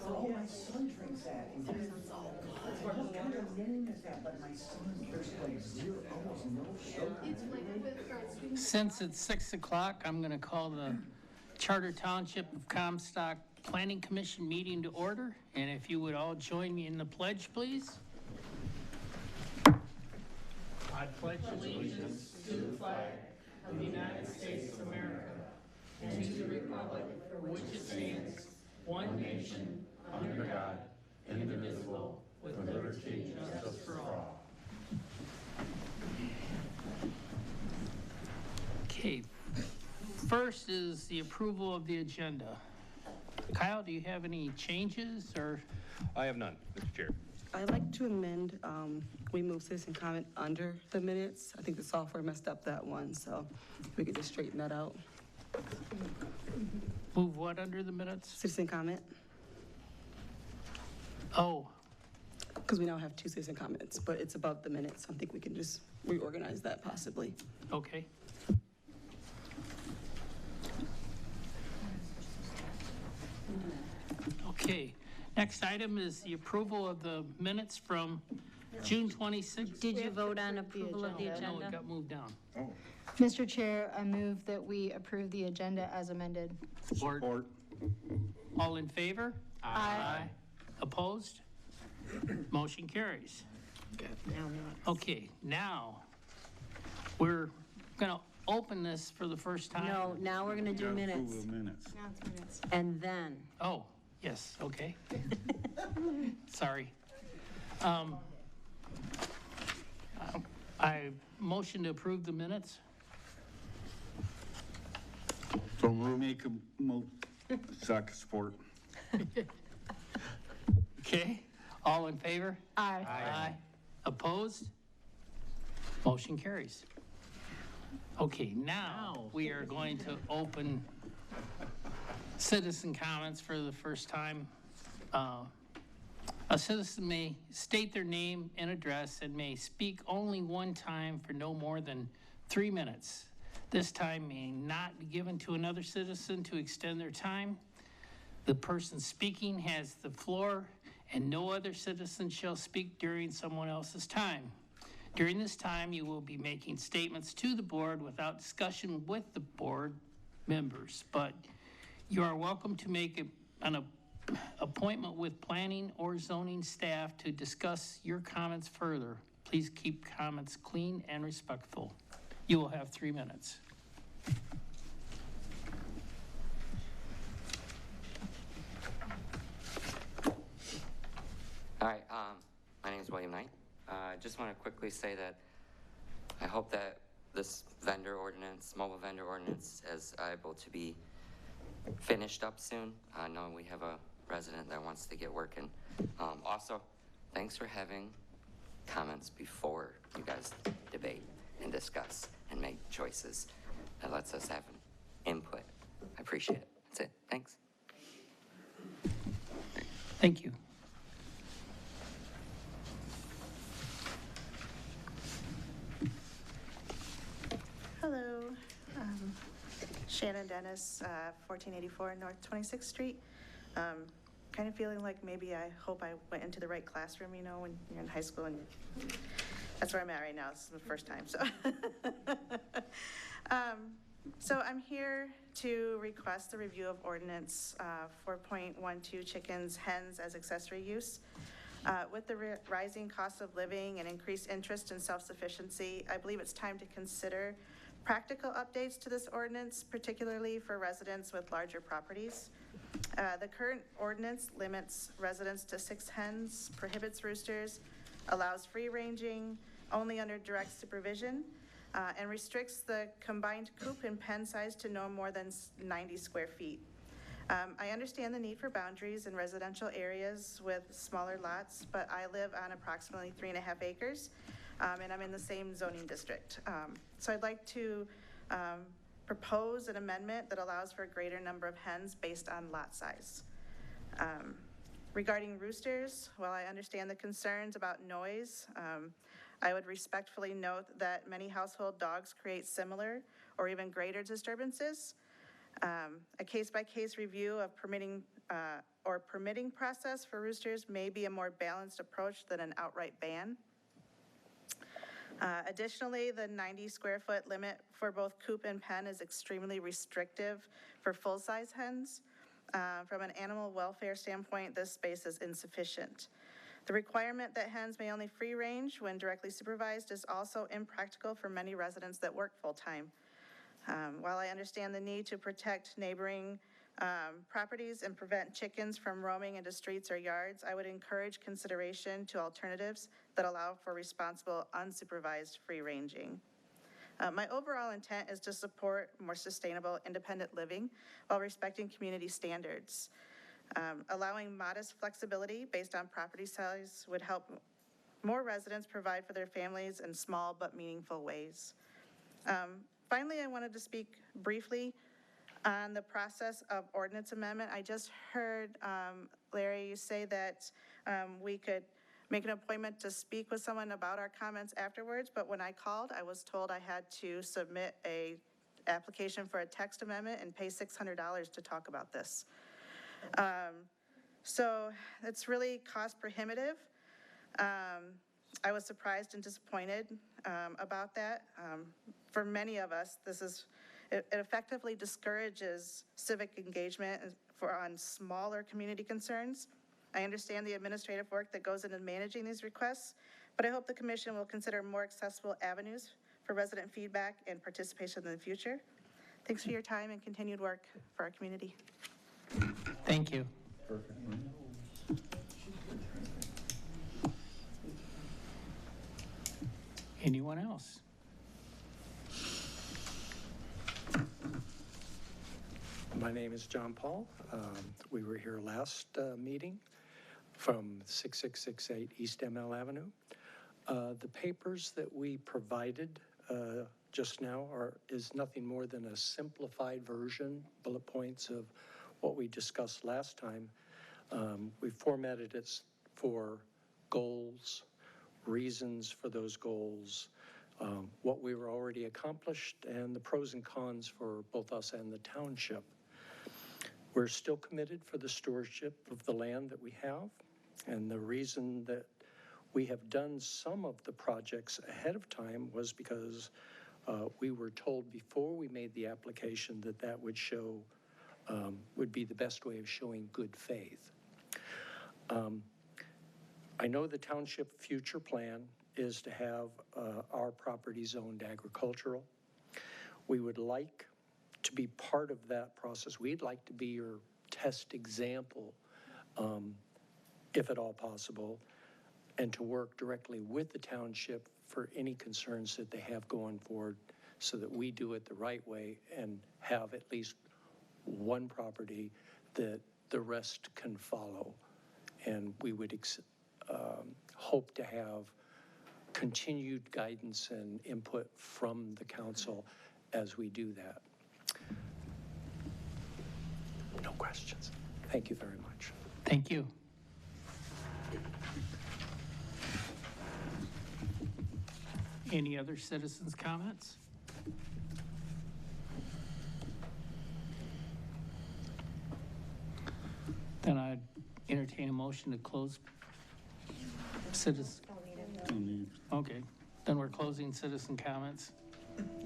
Oh, my son drinks that. And he what kind of name is that? But my son drinks like zero, almost no sugar. Since it's 6 o'clock, I'm going to call the Charter Township of Comstock Planning Commission meeting to order. And if you would all join me in the pledge, please. I pledge allegiance to the flag of the United States of America and to the republic for which it stands, one nation, under God, indivisible, with liberty and justice for all. Okay, first is the approval of the agenda. Kyle, do you have any changes or? I have none, Mr. Chair. I'd like to amend, we moved citizen comment under the minutes. I think the software messed up that one, so if we could just straighten that out. Move what under the minutes? Citizen comment, Oh, because we now have 2 citizen comments, but it's above the minutes. I think we can just reorganize that possibly. okay. Okay, next item is the approval of the minutes from June 26th. Did you vote on approval of the No, it agenda? got moved down. Mr. Chair, I move that we approve the agenda as amended. Support. All in favor? Aye. Opposed? Motion carries. Okay, now, we're gonna open this for the first time. No, now we're gonna do minutes, and then, Oh, yes, okay. Sorry. I motion to approve the minutes. So we'll make a second support. Okay, all in favor? Aye. Aye. Opposed? Motion carries. Okay, now we are going to open citizen comments for the first time. A citizen may state their name and address and may speak only one time for no more than 3 minutes. This time may not be given to another citizen to extend their time. The person speaking has the floor, and no other citizen shall speak during someone else's time. During this time, you will be making statements to the board without discussion with the board members, but you are welcome to make an appointment with planning or zoning staff to discuss your comments further. Please keep comments clean and respectful. You will have 3 minutes. All right, my name is William Knight. I just want to quickly say that I hope that this mobile vendor ordinance is able to be finished up soon. I know we have a resident that wants to get working. Also, thanks for having comments before you guys debate and discuss and make choices. That lets us have input. I appreciate it. That's it. Thanks. Thank you. Hello, Shannon Dennis, 1484 North 26th Street. Kind of feeling like maybe I hope I went into the right classroom, you know, when you're in high school, and that's where I'm at right now. This is the first time, so. So I'm here to request the review of ordinance 4.12 chickens, hens as accessory use. With the rising cost of living and increased interest in self-sufficiency, I believe it's time to consider practical updates to this ordinance, particularly for residents with larger properties. The current ordinance limits residents to 6 hens, prohibits roosters, allows free ranging only under direct supervision, and restricts the combined coop and pen size to no more than 90 square feet. I understand the need for boundaries in residential areas with smaller lots, but I live on approximately 3.5 acres, and I'm in the same zoning district. So I'd like to propose an amendment that allows for a greater number of hens based on lot size. Regarding roosters, while I understand the concerns about noise, I would respectfully note that many household dogs create similar or even greater disturbances. A case-by-case review of permitting process for roosters may be a more balanced approach than an outright ban. Additionally, the 90 square foot limit for both coop and pen is extremely restrictive for full-size hens. From an animal welfare standpoint, this space is insufficient. The requirement that hens may only free range when directly supervised is also impractical for many residents that work full-time. While I understand the need to protect neighboring properties and prevent chickens from roaming into streets or yards, I would encourage consideration to alternatives that allow for responsible, unsupervised free ranging. My overall intent is to support more sustainable, independent living while respecting community standards. Allowing modest flexibility based on property size would help more residents provide for their families in small but meaningful ways. Finally, I wanted to speak briefly on the process of ordinance amendment. I just heard, Larry, you say that we could make an appointment to speak with someone about our comments afterwards, but when I called, I was told I had to submit a application for a text amendment and pay $600 to talk about this. So it's really cost prohibitive. I was surprised and disappointed about that. For many of us, it effectively discourages civic engagement on smaller community concerns. I understand the administrative work that goes into managing these requests, but I hope the commission will consider more accessible avenues for resident feedback and participation in the future. Thanks for your time and continued work for our community. Thank you. Perfect. Anyone else? My name is John Paul. We were here last meeting from 6668 East ML Avenue. The papers that we provided just now is nothing more than a simplified version, bullet points of what we discussed last time. We formatted it for goals, reasons for those goals, what we were already accomplished, and the pros and cons for both us and the township. We're still committed for the stewardship of the land that we have, and the reason that we have done some of the projects ahead of time was because we were told before we made the application that that would show, would be the best way of showing good faith. I know the township future plan is to have our property zoned agricultural. We would like to be part of that process. We'd like to be your test example, if at all possible, and to work directly with the township for any concerns that they have going forward so that we do it the right way and have at least one property that the rest can follow. And we would hope to have continued guidance and input from the council as we do that. No questions. Thank you very much. Thank you. Any other citizens' comments? Then I'd entertain a motion to close citizens. Okay, then we're closing citizen comments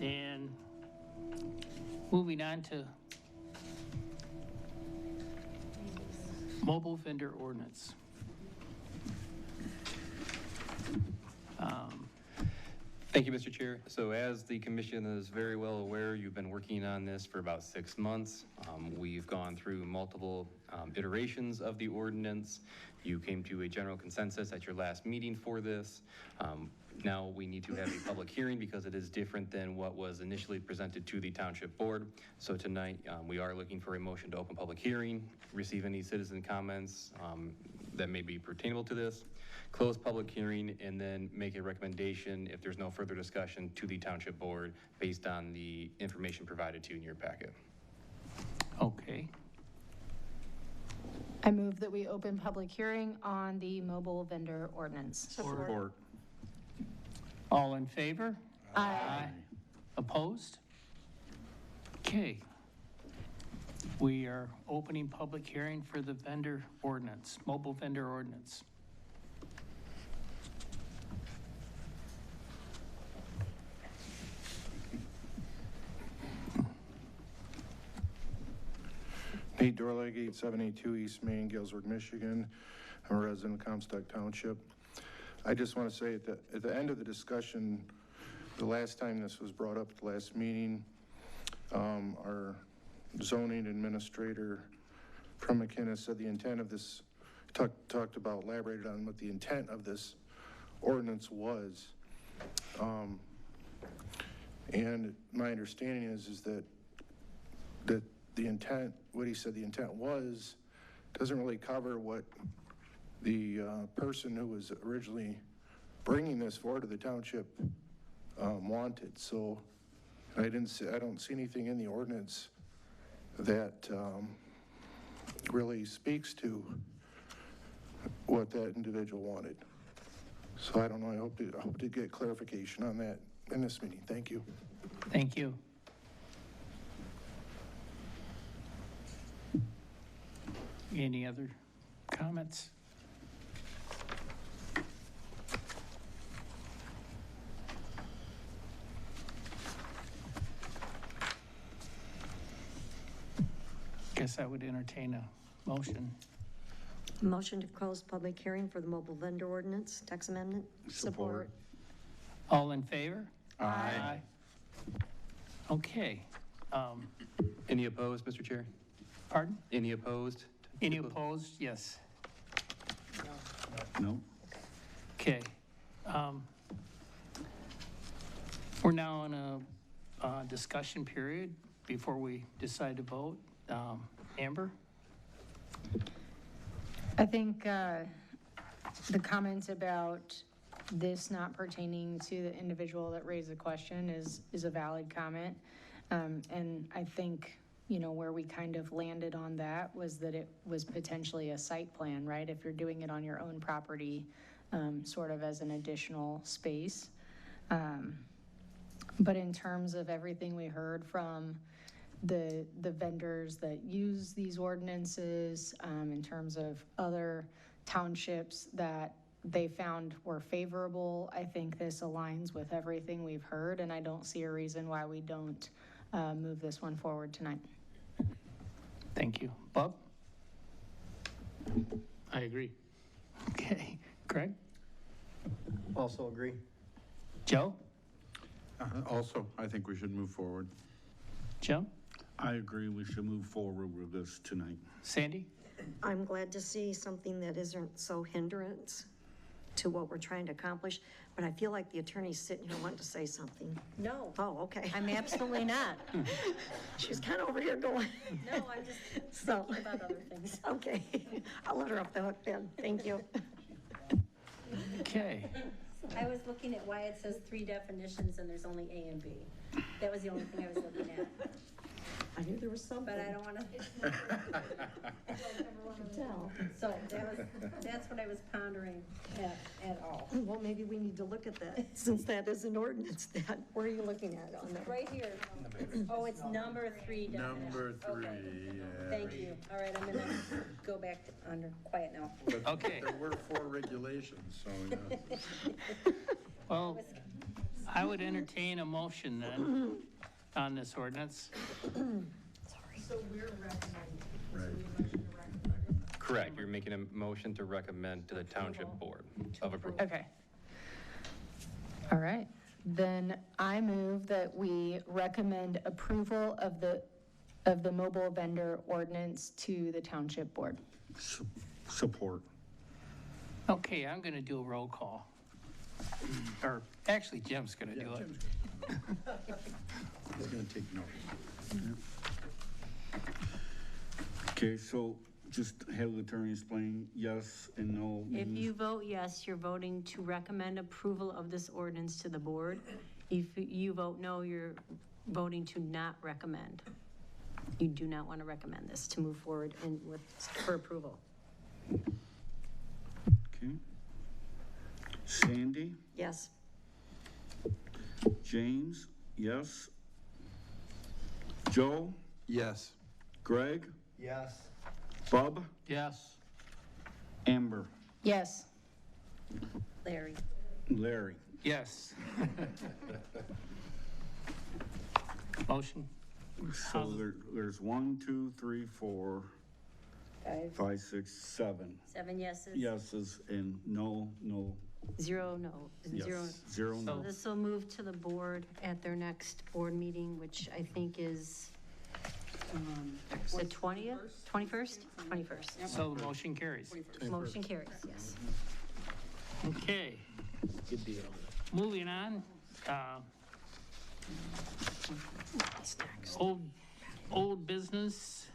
and moving on to mobile vendor ordinance. Thank you, Mr. Chair. So as the commission is very well aware, you've been working on this for about 6 months. We've gone through multiple iterations of the ordinance. You came to a general consensus at your last meeting for this. Now we need to have a public hearing because it is different than what was initially presented to the township board. So tonight we are looking for a motion to open public hearing, receive any citizen comments that may be pertainable to this, close public hearing, and then make a recommendation if there's no further discussion to the township board based on the information provided to you in your packet. Okay. I move that we open public hearing on the mobile vendor ordinance. Support. All in favor? Aye. Opposed? Okay. We are opening public hearing for the vendor ordinance, mobile vendor ordinance. Nate Dorlag, 8782 East Main, Galesburg, Michigan. I'm a resident of Comstock Township. I just want to say at the end of the discussion, the last time this was brought up at the last meeting, our zoning administrator from McKenna said the intent of this, elaborated on what the intent of this ordinance was. And my understanding is that the intent, what he said the intent was, doesn't really cover what the person who was originally bringing this forward to the township wanted. So I don't see anything in the ordinance that really speaks to what that individual wanted. So I don't know, I hope to get clarification on that in this meeting. Thank you. Thank you. Any other comments? Guess I would entertain a motion. Motion to close public hearing for the mobile vendor ordinance, text amendment. Support. All in favor? Aye. Okay. Any opposed, Mr. Chair? Pardon? Any opposed? Any opposed? Yes. No? Okay. We're now in a discussion period before we decide to vote. Amber? I think the comment about this not pertaining to the individual that raised the question is a valid comment. And I think, you know, where we kind of landed on that was that it was potentially a site plan, right? If you're doing it on your own property, sort of as an additional space. But in terms of everything we heard from the vendors that use these ordinances, in terms of other townships that they found were favorable, I think this aligns with everything we've heard, and I don't see a reason why we don't move this one forward tonight. Thank you. Bob? I agree. Okay. Craig? Also agree. Joe? Also, I think we should move forward. Jim? I agree, we should move forward with this tonight. Sandy? I'm glad to see something that isn't so hindrance to what we're trying to accomplish, but I feel like the attorney's sitting here wanting to say something. No. Oh, okay. I'm absolutely not. She's kind of over here going. No, I'm just So, thinking about other things. okay. I'll let her off the hook then. Thank you. Okay. I was looking at why it says 3 definitions and there's only A and B. That was the only thing I was looking at. I knew there was something. But I don't want to tell. So that's what I was pondering at all. Well, maybe we need to look at that, since that is an ordinance that, where are you looking at on that? Right here. Oh, it's number 3 definition. Number 3, Okay. yeah. Thank you. All right, I'm gonna go back to under quiet now. Okay. There were 4 regulations, so, yeah. Well, I would entertain a motion then on this ordinance. Correct, you're making a motion to recommend to the Township Board of Approval. Okay. All right. Then I move that we recommend approval of the mobile vendor ordinance to the Township Board. Support. Okay, I'm going to do a roll call. Or actually, Jim's going to do it. He's gonna take notes. Okay, so just have the attorney explain yes and no. If you vote yes, you're voting to recommend approval of this ordinance to the board. If you vote no, you're voting to not recommend. You do not want to recommend this to move forward and for approval. Okay. Sandy, Yes. James, yes. Joe? Yes. Greg? Yes. Bub? Yes. Amber? Yes. Larry. Larry? Yes. Motion. So there's 1, 2, 3, 4, 5, 6, 7 7 yeses. yeses and no. 0 no, Yes. 0. 0 So no. this will move to the board at their next board meeting, which I think is the 20th, 21st? 21st. So the motion carries. Motion carries, yes. Okay, Good deal. moving on. Old business,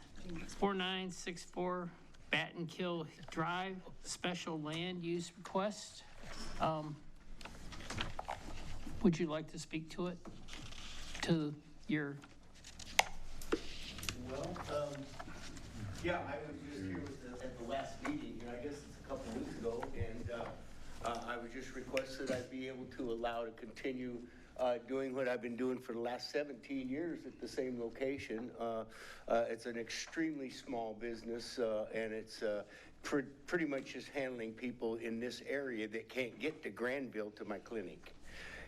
4964 Batten Kill Drive, special land use request. Would you like to speak to it? To your, Well, yeah, I was just here at the last meeting, and I guess it's a couple weeks ago, and I was just requested I'd be able to allow to continue doing what I've been doing for the last 17 years at the same location. It's an extremely small business, and it's pretty much just handling people in this area that can't get to Granville to my clinic.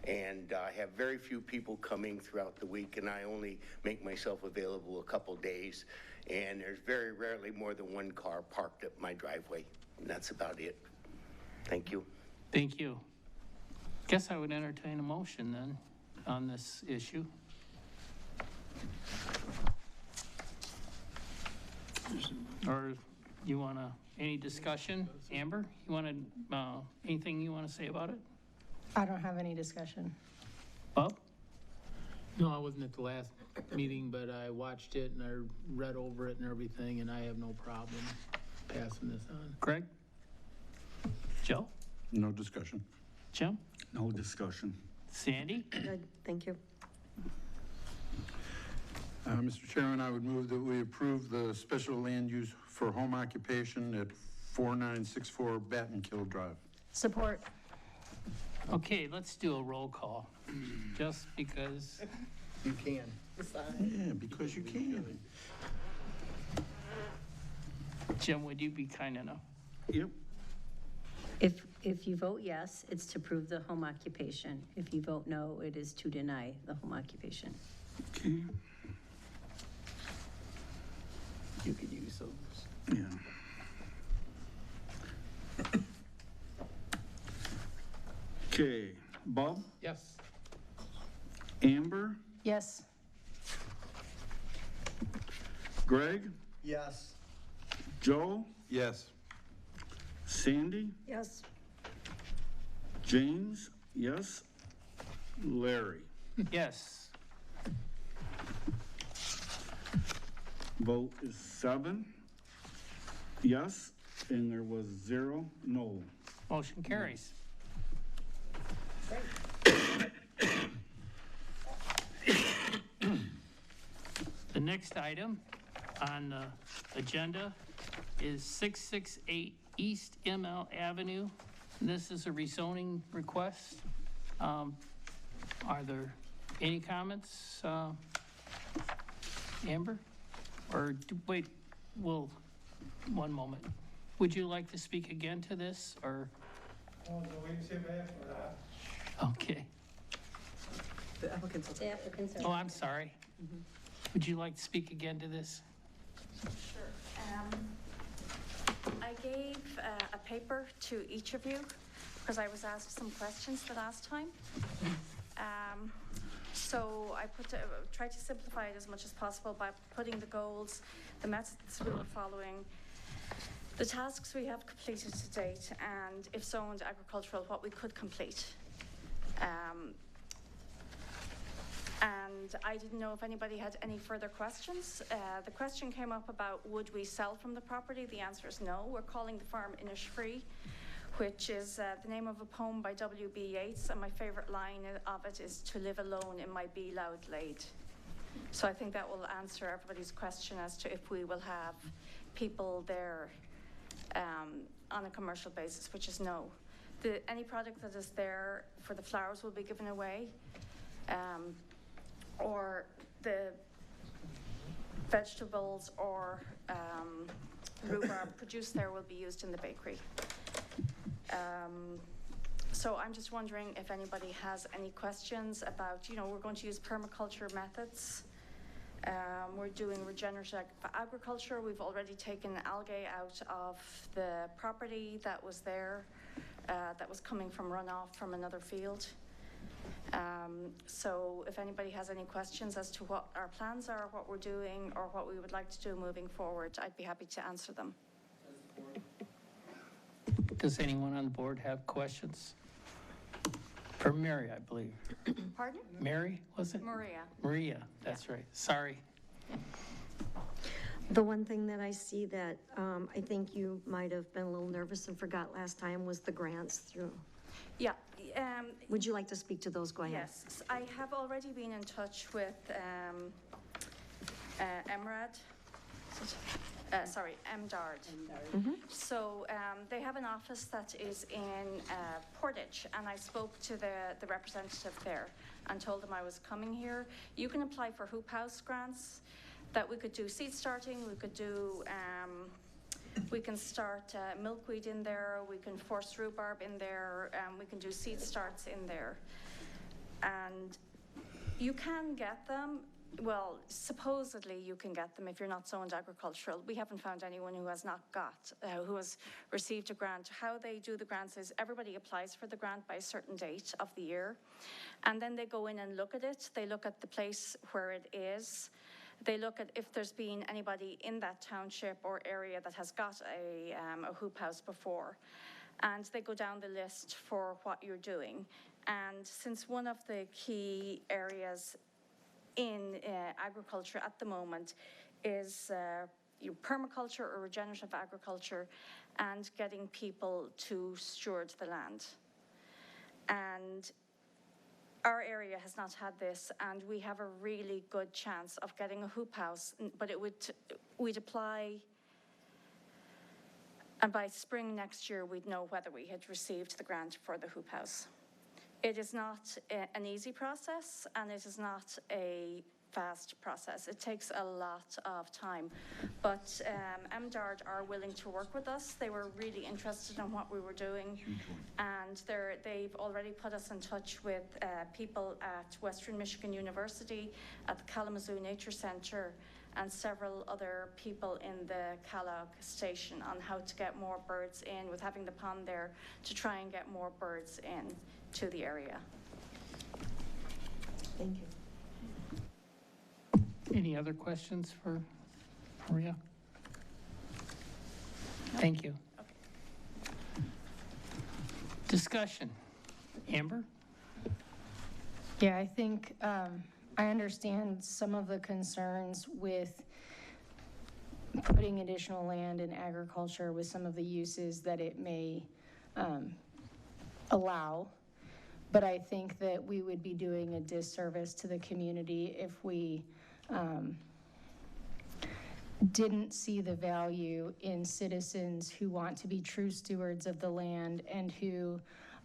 And I have very few people coming throughout the week, and I only make myself available a couple days. And there's very rarely more than one car parked at my driveway, and that's about it. Thank you. thank you. Guess I would entertain a motion then on this issue. Or you want to, any discussion? Amber, you want to, anything you want to say about it? I don't have any discussion. Bob? No, I wasn't at the last meeting, but I watched it and I read over it and everything, and I have no problem passing this on. Greg? Joe? No discussion. Jim? No discussion. Sandy? Good, thank you. Mr. Chairman, I would move that we approve the special land use for home occupation at 4964 Batten Kill Drive. Support. Okay, let's do a roll call, just because. You can. Yeah, because you can. Jim, would you be kind enough? Yep. If you vote yes, it's to approve the home occupation. If you vote no, it is to deny the home occupation. Okay. You could use those. Yeah. Okay, Bob? Yes. Amber? Yes. Greg? Yes. Joe? Yes. Sandy? Yes. James? Yes. Larry? Yes. Vote is 7 yes, and there was 0 no. Motion carries. The next item on the agenda is 668 East ML Avenue. This is a rezoning request. Are there any comments, Amber? Or, wait, well, one moment. Would you like to speak again to this, or? Okay. The applicants. The applicants are. Oh, I'm sorry. Would you like to speak again to this? Sure. I gave a paper to each of you because I was asked some questions the last time. So I tried to simplify it as much as possible by putting the goals, the methods we were following, the tasks we have completed to date, and if zoned agricultural, what we could complete. And I didn't know if anybody had any further questions. The question came up about would we sell from the property? The answer is no. We're calling the farm Innisfree, which is the name of a poem by W.B. Yeats, and my favorite line of it is "to live alone in my be loud laid." So I think that will answer everybody's question as to if we will have people there on a commercial basis, which is no. Any product that is there for the flowers will be given away. or the vegetables or rhubarb produced there will be used in the bakery. So I'm just wondering if anybody has any questions about, we're going to use permaculture methods. We're doing regenerative agriculture. We've already taken algae out of the property that was there, that was coming from runoff from another field. So if anybody has any questions as to what our plans are, what we're doing, or what we would like to do moving forward, I'd be happy to answer them. Does anyone on the board have questions? For Mary, I believe. Pardon? Mary, was it? Maria. Maria, that's right. Sorry. The one thing that I see that I think you might have been a little nervous and forgot last time was the grants through. Yeah. Would you like to speak to those? Go ahead. Yes, I have already been in touch with MDARD. So they have an office that is in Portage, and I spoke to the representative there and told them I was coming here. You can apply for hoop house grants, that we could do seed starting, we could do, we can start milkweed in there, we can force rhubarb in there, we can do seed starts in there. And you can get them. Well, supposedly you can get them if you're not zoned agricultural. We haven't found anyone who has not got, who has received a grant. How they do the grants is everybody applies for the grant by a certain date of the year. And then they go in and look at it. They look at the place where it is. They look at if there's been anybody in that township or area that has got a hoop house before. And they go down the list for what you're doing. And since one of the key areas in agriculture at the moment is permaculture or regenerative agriculture, and getting people to steward the land. And our area has not had this, and we have a really good chance of getting a hoop house, but we'd apply, and by spring next year we'd know whether we had received the grant for the hoop house. It is not an easy process, and it is not a fast process. It takes a lot of time, but MDARD are willing to work with us. They were really interested in what we were doing, and they've already put us in touch with people at Western Michigan University, at the Kalamazoo Nature Center, and several other people in the Kellogg station on how to get more birds in, with having the pond there, to try and get more birds in to the area. Thank you. Any other questions for Maria? Thank you. Okay. Discussion. Amber? Yeah, I think I understand some of the concerns with putting additional land in agriculture with some of the uses that it may allow. But I think that we would be doing a disservice to the community if we didn't see the value in citizens who want to be true stewards of the land and who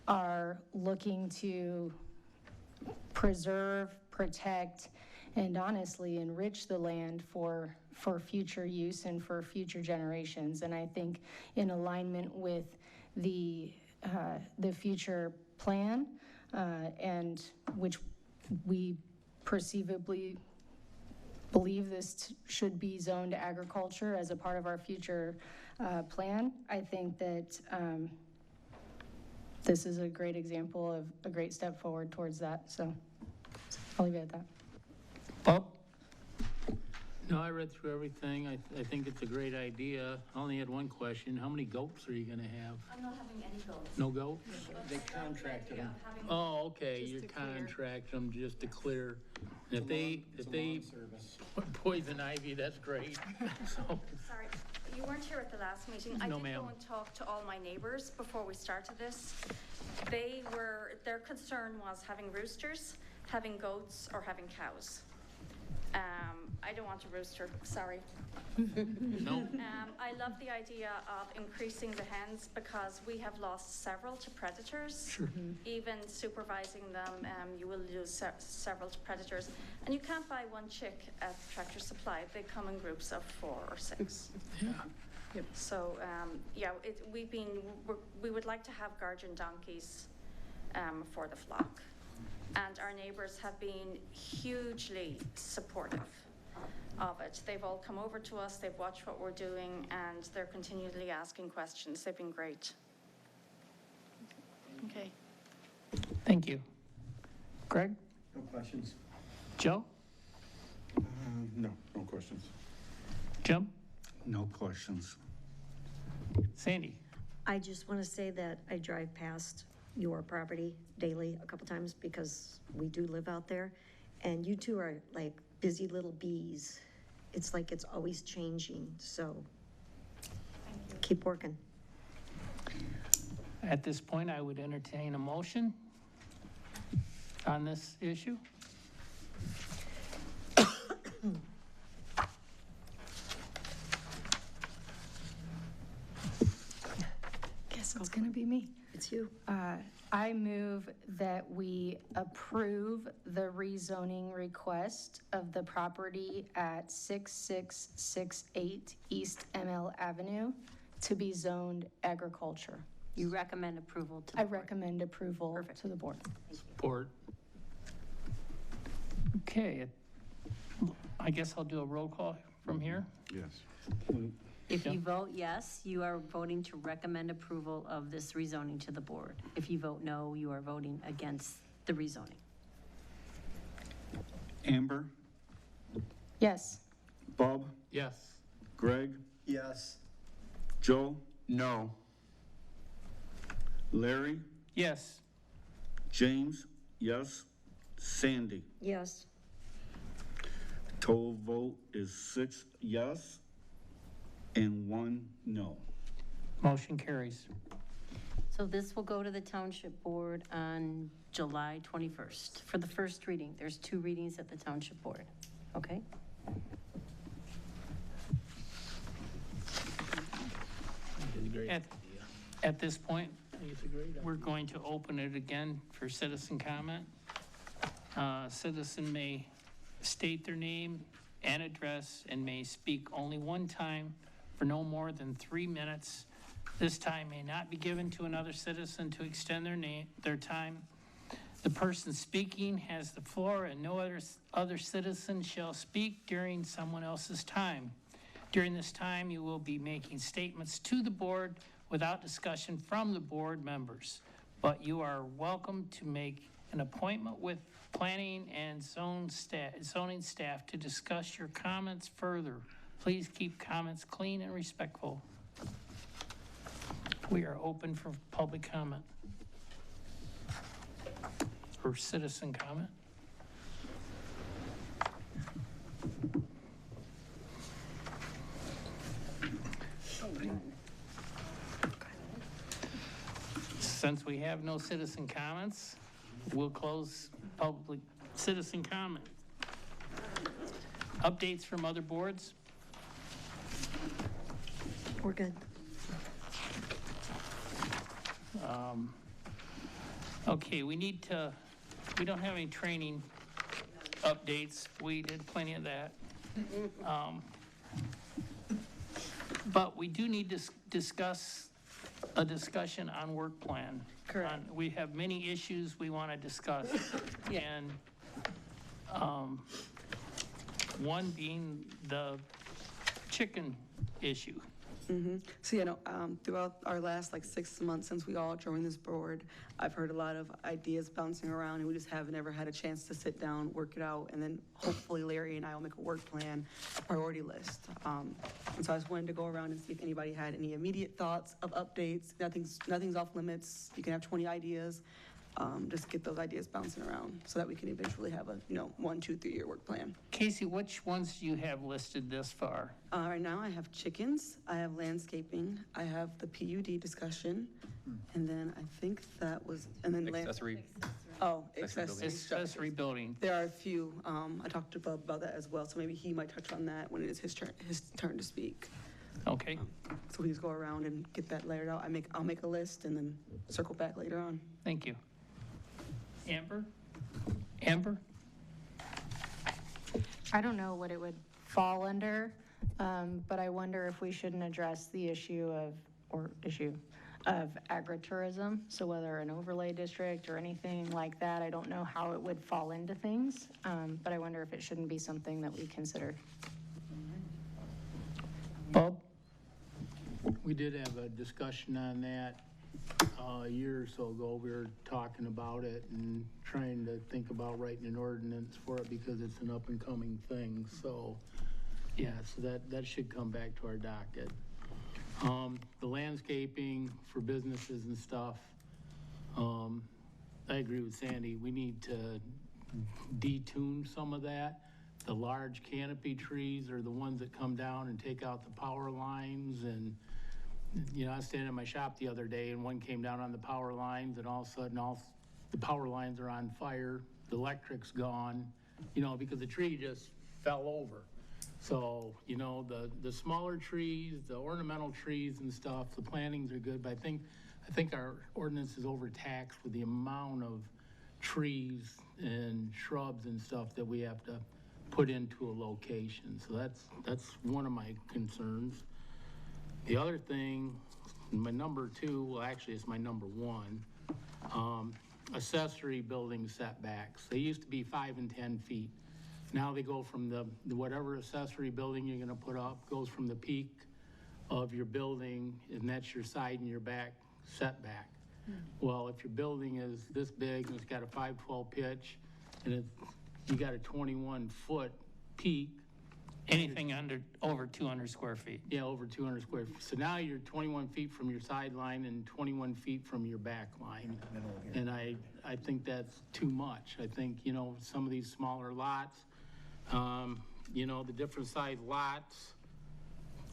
are looking to preserve, protect, and honestly enrich the land for future use and for future generations. And I think in alignment with the future plan, and which we perceivably believe this should be zoned agriculture as a part of our future plan, I think that this is a great example of a great step forward towards that. So I'll leave it at that. Bob? No, I read through everything. I think it's a great idea. I only had one question. How many goats are you going to have? I'm not having any goats. No goats? They contracted them. Oh, okay, you contract them just to clear. And if they poison ivy, that's great. So, Sorry, you weren't here at the last meeting. I did go and talk to all my neighbors before we started this. Their concern was having roosters, having goats, or having cows. I don't want a rooster, sorry. No. I love the idea of increasing the hens because we have lost several to predators. Sure. Even supervising them, you will lose several to predators. And you can't buy one chick at Tractor Supply. They come in groups of 4 or 6. Yeah. So, yeah, we would like to have guardian donkeys for the flock. And our neighbors have been hugely supportive of it. They've all come over to us, they've watched what we're doing, and they're continually asking questions. They've been great. Okay. Thank you. Greg? No questions. Joe? No questions. Jim? No questions. Sandy? I just want to say that I drive past your property daily a couple times because we do live out there, and you two are like busy little bees. It's like it's always changing, so keep working. At this point, I would entertain a motion on this issue. Guess it's going to be me. It's you. I move that we approve the rezoning request of the property at 6668 East ML Avenue to be zoned agriculture. You recommend approval to the I board? recommend approval to the board. Support. Okay, I guess I'll do a roll call from here. Yes. If you vote yes, you are voting to recommend approval of this rezoning to the board. If you vote no, you are voting against the rezoning. Amber, Yes. Bob, Yes. Greg, Yes. Joe, No. Larry, Yes. James, yes, Sandy. Yes. Total vote is 6 yes and 1 no. Motion carries. So this will go to the township board on July 21st for the first reading. There's 2 readings at the township board, okay? At this point, we're going to open it again for citizen comment. Citizen may state their name and address and may speak only one time for no more than 3 minutes. This time may not be given to another citizen to extend their time. The person speaking has the floor and no other citizen shall speak during someone else's time. During this time, you will be making statements to the board without discussion from the board members, but you are welcome to make an appointment with planning and zoning staff to discuss your comments further. Please keep comments clean and respectful. We are open for public comment or citizen comment. Since we have no citizen comments, we'll close public citizen comment. Updates from other boards? We're good. Okay, we don't have any training updates. We did plenty of that. But we do need to discuss a discussion on work plan. Correct. We have many issues we want to discuss. And one being the chicken issue. So, throughout our last 6 months since we all joined this board, I've heard a lot of ideas bouncing around, and we just haven't ever had a chance to sit down, work it out, and then hopefully Larry and I will make a work plan, a priority list. And so I just wanted to go around and see if anybody had any immediate thoughts of updates. Nothing's off limits. You can have 20 ideas. Just get those ideas bouncing around so that we can eventually have a 1, 2, 3 year work plan. Casey, which ones do you have listed this far? Right now I have chickens, I have landscaping, I have the PUD discussion, and then I think that was, and then Oh, Accessory Accessory building. There are a few, I talked to Bob about that as well, so maybe he might touch on that when it is his turn to speak. Okay. So please go around and get that layered out. I'll make a list and then circle back later on. Thank you. Amber? Amber? I don't know what it would fall under, but I wonder if we shouldn't address the issue of agritourism. So whether an overlay district or anything like that, I don't know how it would fall into things, but I wonder if it shouldn't be something that we consider. Bob? We did have a discussion on that a year or so ago. We were talking about it and trying to think about writing an ordinance for it because it's an up-and-coming thing. So, yeah, so that should come back to our docket. The landscaping for businesses and stuff, I agree with Sandy. We need to detune some of that. The large canopy trees are the ones that come down and take out the power lines. And, you know, I was standing in my shop the other day and one came down on the power lines and all of a sudden the power lines are on fire. The electric's gone, you know, because the tree just fell over. So, you know, the smaller trees, the ornamental trees and stuff, the plantings are good, but I think our ordinance is overtaxed with the amount of trees and shrubs and stuff that we have to put into a location. So that's one of my concerns. The other thing, my number two, well, actually it's my number one, accessory building setbacks. They used to be 5 and 10 feet. Now they go from the whatever accessory building you're gonna put up, goes from the peak of your building, and that's your side and your back setback. Well, if your building is this big and it's got a 512 pitch and you got a 21-foot peak. Anything over 200 square feet. Yeah, over 200 square feet. So now you're 21 feet from your sideline and 21 feet from your back line. And I think that's too much. I think, you know, some of these smaller lots, you know, the different size lots,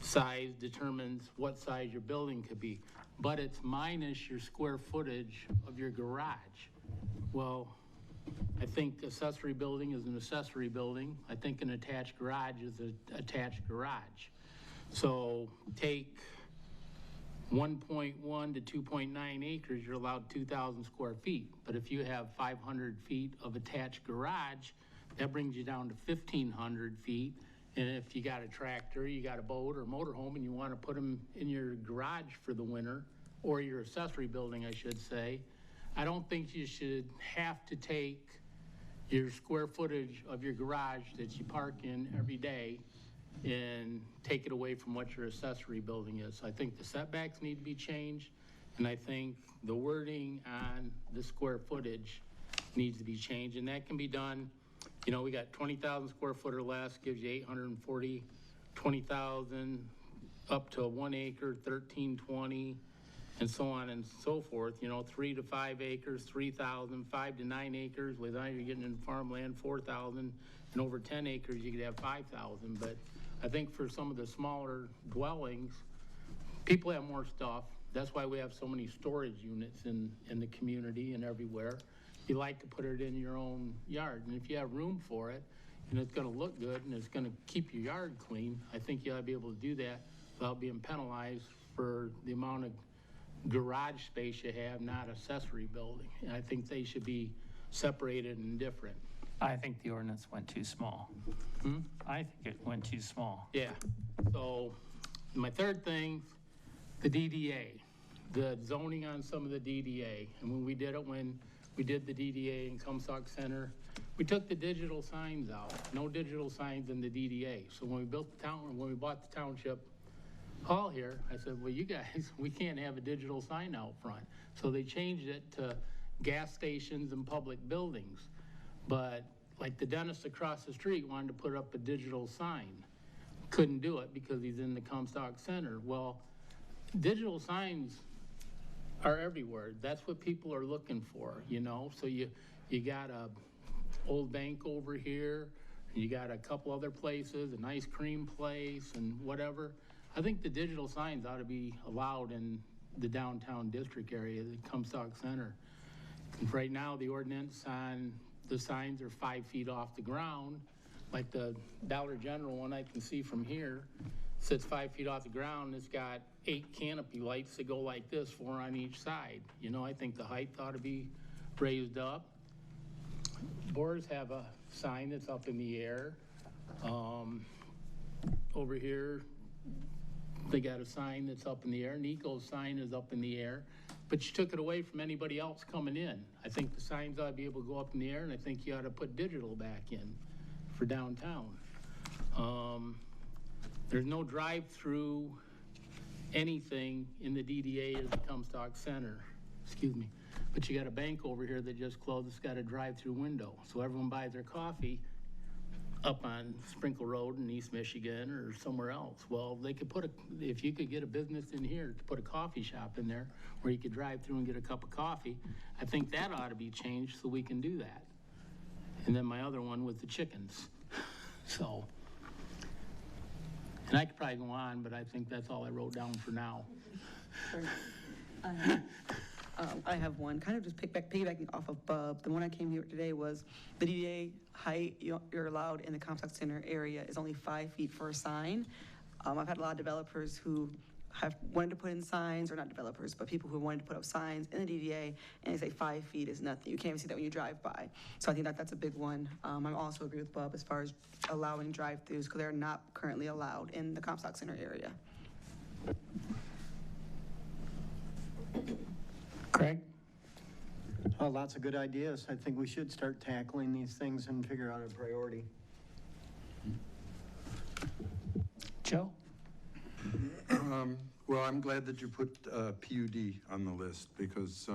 size determines what size your building could be. But it's minus your square footage of your garage. Well, I think accessory building is an accessory building. I think an attached garage is an attached garage. So take 1.1 to 2.9 acres, you're allowed 2,000 square feet. But if you have 500 feet of attached garage, that brings you down to 1,500 feet. And if you got a tractor, you got a boat or motorhome, and you want to put them in your garage for the winter, or your accessory building, I should say, I don't think you should have to take your square footage of your garage that you park in every day and take it away from what your accessory building is. I think the setbacks need to be changed, and I think the wording on the square footage needs to be changed, and that can be done. You know, we got 20,000 square foot or less, gives you 840, 20,000 up to 1 acre, 1,320, and so on and so forth. You know, 3 to 5 acres, 3,000, 5 to 9 acres. With that, you're getting in farmland, 4,000, and over 10 acres, you could have 5,000. But I think for some of the smaller dwellings, people have more stuff. That's why we have so many storage units in the community and everywhere. You like to put it in your own yard, and if you have room for it, and it's gonna look good, and it's gonna keep your yard clean, I think you ought to be able to do that without being penalized for the amount of garage space you have, not accessory building. And I think they should be separated and different. I think the ordinance went too small. I think it went too small. Yeah. So my third thing, the DDA, the zoning on some of the DDA. And when we did the DDA in Comstock Center, we took the digital signs out. No digital signs in the DDA. So when we bought the township hall here, I said, well, you guys, we can't have a digital sign out front. So they changed it to gas stations and public buildings. But like the dentist across the street wanted to put up a digital sign. Couldn't do it because he's in the Comstock Center. Well, digital signs are everywhere. That's what people are looking for, you know? So you got a old bank over here, and you got a couple other places, an ice cream place and whatever. I think the digital signs ought to be allowed in the downtown district area, the Comstock Center. Right now, the ordinance on the signs are 5 feet off the ground. Like the Dollar General one I can see from here, sits 5 feet off the ground. It's got 8 canopy lights that go like this, 4 on each side. You know, I think the height ought to be raised up. Boers have a sign that's up in the air. Over here, they got a sign that's up in the air. Nico's sign is up in the air, but you took it away from anybody else coming in. I think the signs ought to be able to go up in the air, and I think you ought to put digital back in for downtown. There's no drive-through anything in the DDA or the Comstock Center, excuse me. But you got a bank over here that just closed, it's got a drive-through window. So everyone buys their coffee up on Sprinkle Road in East Michigan or somewhere else. Well, they could put if you could get a business in here to put a coffee shop in there where you could drive through and get a cup of coffee, I think that ought to be changed so we can do that. And then my other one was the chickens. So, and I could probably go on, but I think that's all I wrote down for now. I have one, kind of just piggybacking off of Bub. The one I came here today was the DDA height you're allowed in the Comstock Center area is only 5 feet for a sign. I've had a lot of developers who have wanted to put in signs, or not developers, but people who wanted to put up signs in the DDA, and they say 5 feet is nothing. You can't even see that when you drive by. So I think that's a big one. I also agree with Bub as far as allowing drive-throughs, because they're not currently allowed in the Comstock Center area. Craig? Oh, lots of good ideas. I think we should start tackling these things and figure out a priority. Joe? Well, I'm glad that you put PUD on the list, because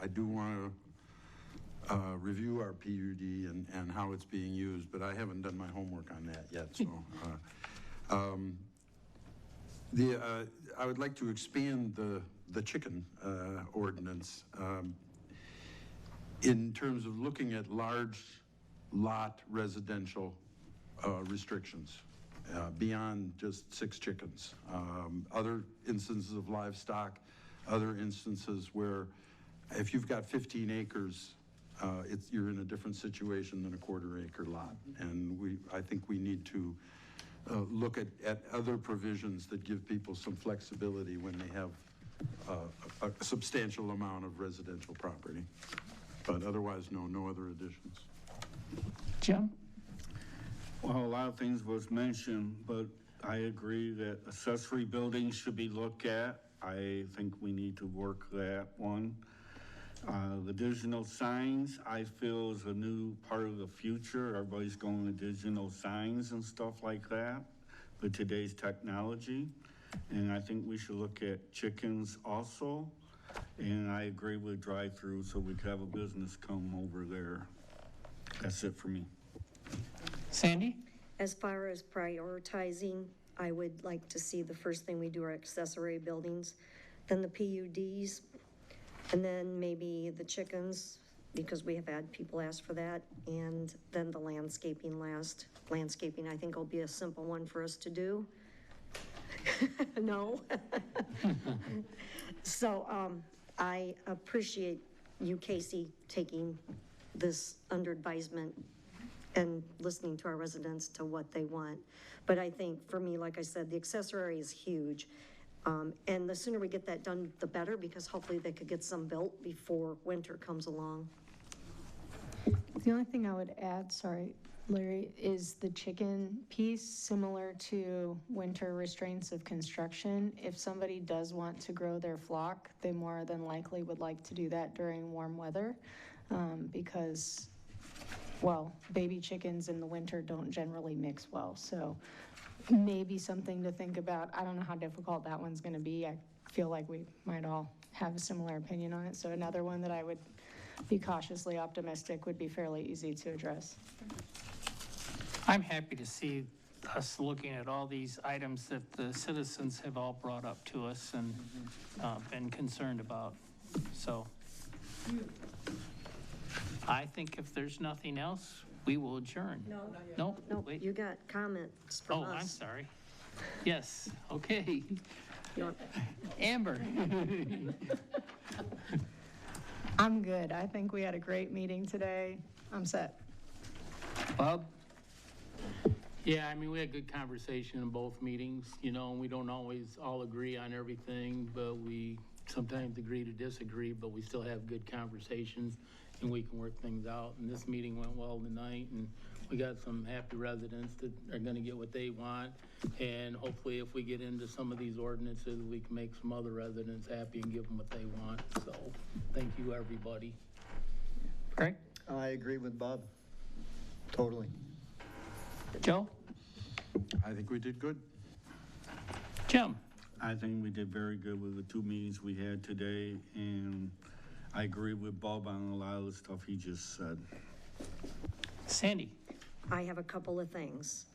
I do want to review our PUD and how it's being used, but I haven't done my homework on that yet. So I would like to expand the chicken ordinance in terms of looking at large lot residential restrictions. Beyond just 6 chickens. Other instances of livestock, other instances where if you've got 15 acres, you're in a different situation than a quarter-acre lot. And I think we need to look at other provisions that give people some flexibility when they have a substantial amount of residential property. But otherwise, no other additions. Jim? Well, a lot of things was mentioned, but I agree that accessory buildings should be looked at. I think we need to work that one. The digital signs, I feel, is a new part of the future. Everybody's going to digital signs and stuff like that with today's technology. And I think we should look at chickens also. And I agree with drive-through, so we could have a business come over there. That's it for me. Sandy? As far as prioritizing, I would like to see the first thing we do are accessory buildings, then the PUDs, and then maybe the chickens, because we have had people ask for that, and then the landscaping last. Landscaping, I think, will be a simple one for us to do. No? So I appreciate you, Casey, taking this under advisement and listening to our residents to what they want. But I think for me, like I said, the accessory is huge. And the sooner we get that done, the better, because hopefully they could get some built before winter comes along. The only thing I would add, sorry, Larry, is the chicken piece, similar to winter restraints of construction. If somebody does want to grow their flock, they more than likely would like to do that during warm weather, because, well, baby chickens in the winter don't generally mix well. So maybe something to think about. I don't know how difficult that one's going to be. I feel like we might all have a similar opinion on it. So another one that I would be cautiously optimistic would be fairly easy to address. I'm happy to see us looking at all these items that the citizens have all brought up to us and been concerned about. So I think if there's nothing else, we will adjourn. No? Wait. You got comments from us. Oh, I'm sorry. Yes, okay. I'm good. I think we had a great meeting today. I'm set. Bob? Yeah, I mean, we had good conversation in both meetings, you know, and we don't always all agree on everything, but we sometimes agree to disagree, but we still have good conversations and we can work things out. And this meeting went well tonight, and we got some happy residents that are gonna get what they want. And hopefully if we get into some of these ordinances, we can make some other residents happy and give them what they want. So, thank you, everybody. Greg? I agree with Bob. Totally. Joe? I think we did good. Jim? I think we did very good with the 2 meetings we had today, and I agree with Bob on a lot of the stuff he just said. Sandy? I have a couple of things.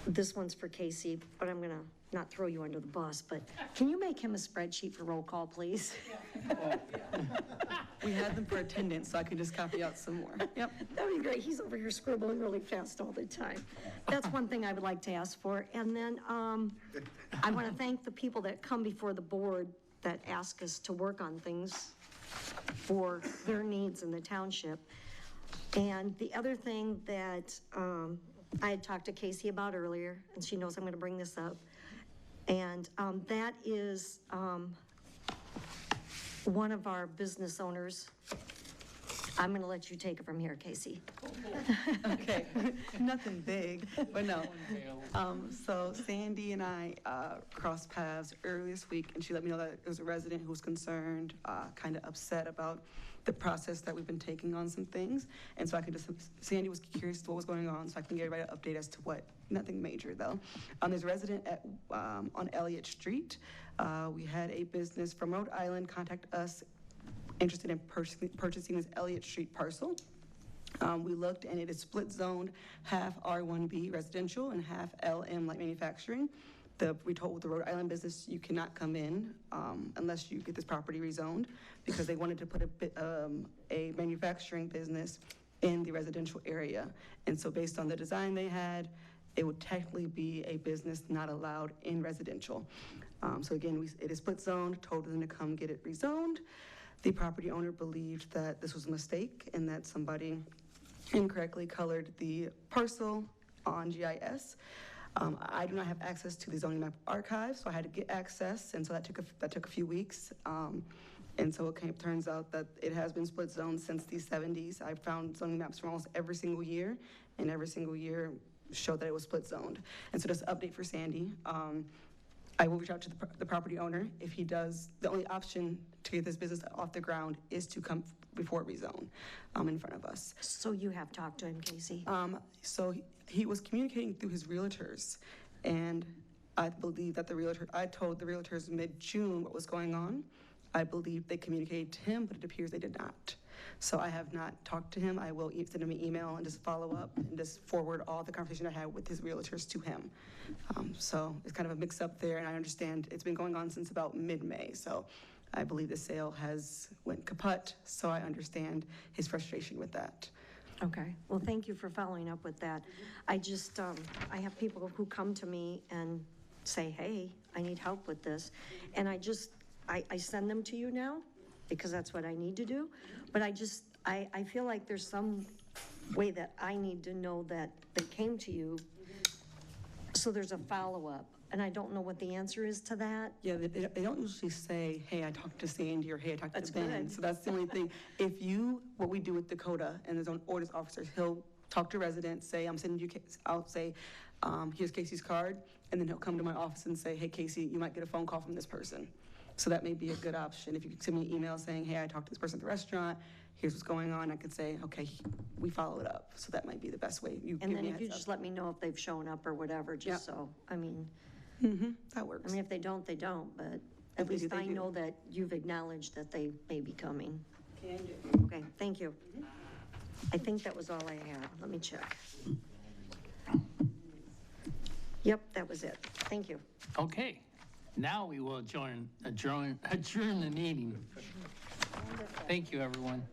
This one's for Casey, but I'm gonna not throw you under the bus, but can you make him a spreadsheet for roll call, please? We had them for attendance, so I can just copy out some more. Yep. That'd be great. He's over here scribbling really fast all the time. That's one thing I would like to ask for. And then I want to thank the people that come before the board that ask us to work on things for their needs in the township. And the other thing that I had talked to Casey about earlier, and she knows I'm going to bring this up, and that is one of our business owners. I'm going to let you take it from here, Casey. Okay, nothing big, but no. So Sandy and I crossed paths earlier this week, and she let me know that there was a resident who was concerned, kind of upset about the process that we've been taking on some things. And so I could just, Sandy was curious what was going on, so I can give everybody an update as to what, nothing major though. There's a resident at, on Elliott Street. We had a business from Rhode Island contact us interested in purchasing this Elliott Street parcel. We looked and it is split zoned, half R1B residential and half LM light manufacturing. We told the Rhode Island business you cannot come in unless you get this property rezoned, because they wanted to put a manufacturing business in the residential area. And so based on the design they had, it would technically be a business not allowed in residential. So again, it is split zoned, told them to come get it rezoned. The property owner believed that this was a mistake and that somebody incorrectly colored the parcel on GIS. I do not have access to the zoning map archive, so I had to get access, and so that took a few weeks. And so it turns out that it has been split zoned since the 70s. I found zoning maps from almost every single year, and every single year showed that it was split zoned. And so just an update for Sandy. I will reach out to the property owner. If he does, the only option to get this business off the ground is to come before rezone in front of us. So you have talked to him, Casey? So he was communicating through his realtors, and I believe that I told the realtors mid-June what was going on. I believe they communicated to him, but it appears they did not. So I have not talked to him. I will send him an email and just follow up and just forward all the conversation I had with his realtors to him. So it's kind of a mix up there, and I understand it's been going on since about mid-May. So I believe the sale has went kaput, so I understand his frustration with that. Okay, well, thank you for following up with that. I just, I have people who come to me and say, hey, I need help with this. And I send them to you now because that's what I need to do. But I feel like there's some way that I need to know that they came to you, so there's a follow-up. And I don't know what the answer is to that. Yeah, they don't usually say, hey, I talked to Sandy, or hey, I talked to Ben. Good. So that's the only thing. What we do with Dakota and his own orders officers, he'll talk to residents, say, I'm sending you, I'll say, here's Casey's card, and then he'll come to my office and say, hey, Casey, you might get a phone call from this person. So that may be a good option. If you could send me an email saying, hey, I talked to this person at the restaurant, here's what's going on, I could say, okay, we follow it up. So that might be the best way. And then if you just let me know if they've shown up or whatever, just so, I mean. That works. I mean, if they don't, they don't, but at least I know that you've acknowledged that they may be coming. Can do. Okay, thank you. I think that was all I had. Let me check. Yep, that was it. Thank you. Okay, now we will adjourn the meeting. Thank you, everyone.